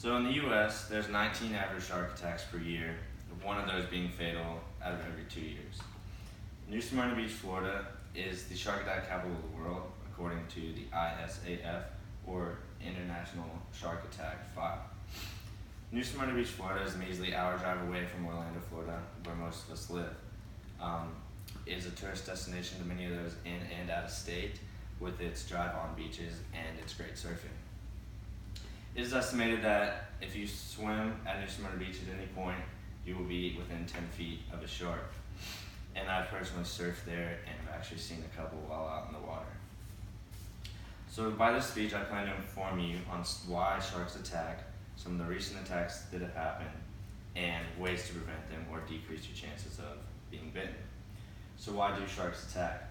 So in the US, there's 19 average shark attacks per year, one of those being fatal out of every 2 years. New Smyrna Beach, Florida is the shark attack capital of the world, according to the ISAF, or International Shark Attack File. New Smyrna Beach, Florida is a measly hour drive away from Orlando, Florida, where most of us live. It is a tourist destination to many of those in and out of state, with its drive-on beaches and its great surfing. It is estimated that if you swim at New Smyrna Beach at any point, you will be within 10 feet of a shark. And I've personally surfed there and have actually seen a couple while out in the water. So by this speech, I plan to inform you on why sharks attack, some of the recent attacks that have happened, and ways to prevent them or decrease your chances of being bitten. So why do sharks attack?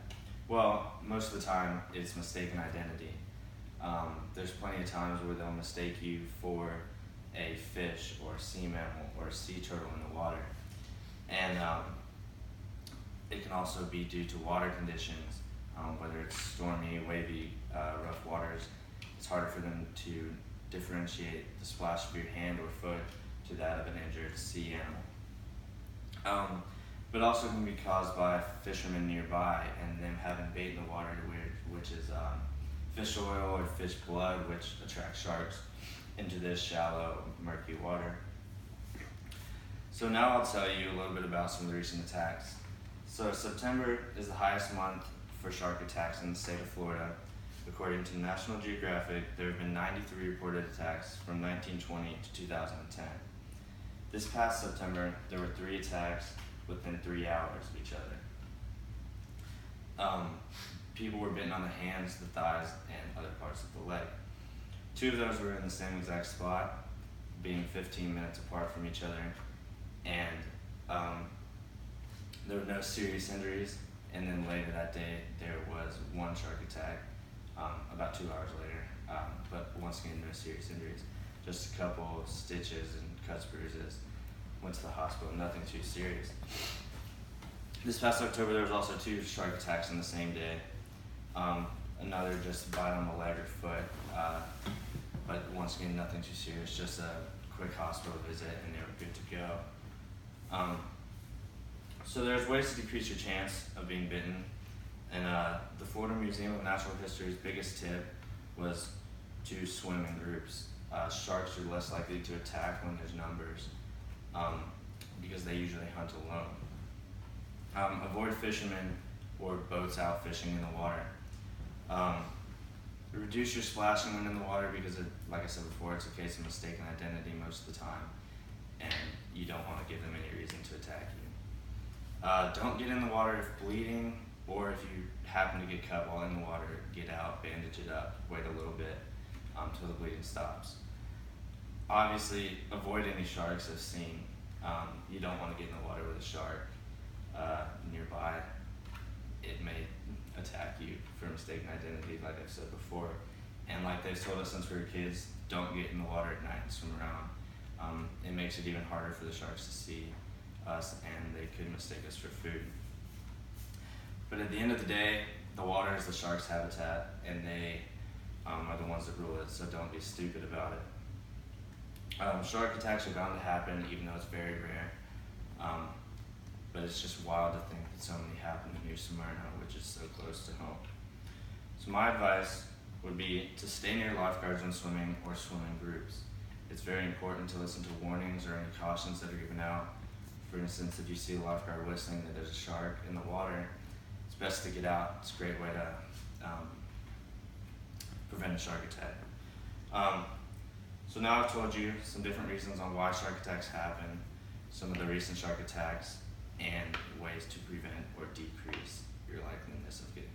Well, most of the time, it's mistaken identity. There's plenty of times where they'll mistake you for a fish or a sea mammal or a sea turtle in the water. And it can also be due to water conditions, whether it's stormy, wavy, rough waters. It's harder for them to differentiate the splash of your hand or foot to that of an injured sea animal. But also can be caused by fishermen nearby and them having bait in the water, which is fish oil or fish blood, which attracts sharks into this shallow, murky water. So now I'll tell you a little bit about some of the recent attacks. So September is the highest month for shark attacks in the state of Florida. According to National Geographic, there have been 93 reported attacks from 1920 to 2010. This past September, there were 3 attacks within 3 hours of each other. People were bitten on the hands, the thighs, and other parts of the leg. 2 of those were in the same exact spot, being 15 minutes apart from each other, and there were no serious injuries. And then later that day, there was 1 shark attack, about 2 hours later, but once again, no serious injuries. Just a couple stitches and cuts, bruises. Went to the hospital, nothing too serious. This past October, there was also 2 shark attacks on the same day. Another just a bite on the leg or foot, but once again, nothing too serious, just a quick hospital visit and they were good to go. So there's ways to decrease your chance of being bitten, and the Florida Museum of Natural History's biggest tip was to swim in groups. Sharks are less likely to attack when there's numbers, because they usually hunt alone. Avoid fishermen or boats out fishing in the water. Reduce your splashing when in the water because, like I said before, it's a case of mistaken identity most of the time, and you don't want to give them any reason to attack you. Don't get in the water if bleeding, or if you happen to get cut while in the water, get out, bandage it up, wait a little bit until the bleeding stops. Obviously, avoid any sharks if seen. You don't want to get in the water with a shark nearby. It may attack you for mistaken identity, like I've said before. And like they've told us since we were kids, don't get in the water at night and swim around. It makes it even harder for the sharks to see us, and they could mistake us for food. But at the end of the day, the water is the shark's habitat, and they are the ones that rule it, so don't be stupid about it. Shark attacks are bound to happen, even though it's very rare. But it's just wild to think that so many happen in New Smyrna, which is so close to home. So my advice would be to stay near lifeguards when swimming or swim in groups. It's very important to listen to warnings or any cautions that are given out. For instance, if you see a lifeguard whistling that there's a shark in the water, it's best to get out. It's a great way to prevent a shark attack. So now I've told you some different reasons on why shark attacks happen, some of the recent shark attacks, and ways to prevent or decrease your likeliness of getting